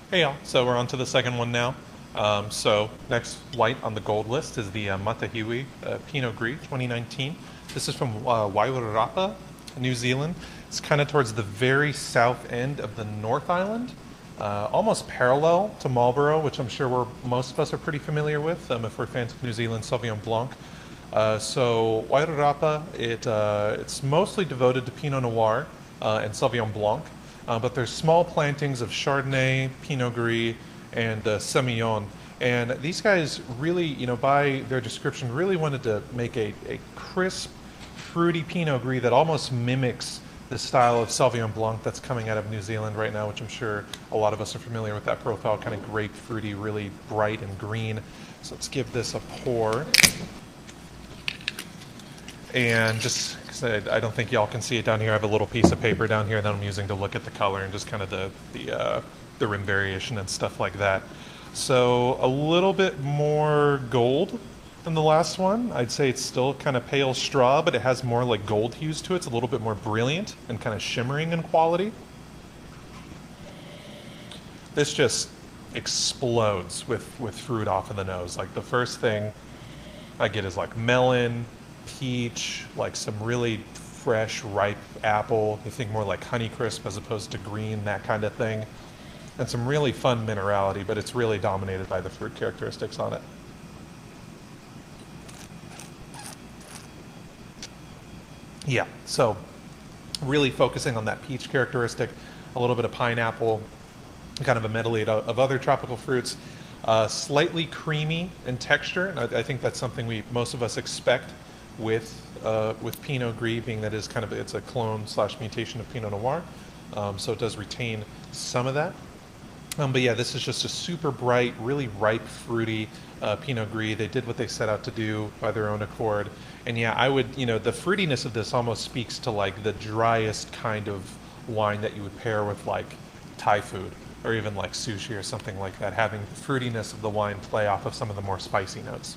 Hey y'all, so we're on to the second one now. So next white on the gold list is the Matahiwi Pinot Gris 2019. This is from Wairarapa, New Zealand. It's kind of towards the very south end of the North Island, almost parallel to Marlborough, which I'm sure most of us are pretty familiar with if we're fans of New Zealand Sauvignon Blanc. So Wairarapa, it's mostly devoted to Pinot Noir and Sauvignon Blanc. But there's small plantings of Chardonnay, Pinot Gris, and Semillon. And these guys really, by their description, really wanted to make a crisp, fruity Pinot Gris that almost mimics the style of Sauvignon Blanc that's coming out of New Zealand right now, which I'm sure a lot of us are familiar with that profile, kind of grapefruity, really bright and green. So let's give this a pour. And just because I don't think y'all can see it down here, I have a little piece of paper down here that I'm using to look at the color and just kind of the rim variation and stuff like that. So a little bit more gold than the last one. I'd say it's still kind of pale straw, but it has more like gold hues to it. It's a little bit more brilliant and kind of shimmering in quality. This just explodes with fruit off in the nose. Like the first thing I get is like melon, peach, like some really fresh, ripe apple. You think more like Honeycrisp as opposed to green, that kind of thing. And some really fun minerality, but it's really dominated by the fruit characteristics on it. Yeah, so really focusing on that peach characteristic, a little bit of pineapple, kind of a medley of other tropical fruits. Slightly creamy in texture, and I think that's something most of us expect with Pinot Gris, being that it's a clone slash mutation of Pinot Noir, so it does retain some of that. But yeah, this is just a super bright, really ripe, fruity Pinot Gris. They did what they set out to do by their own accord, and yeah, the fruitiness of this almost speaks to like the driest kind of wine that you would pair with like Thai food or even like sushi or something like that, having the fruitiness of the wine play off of some of the more spicy notes.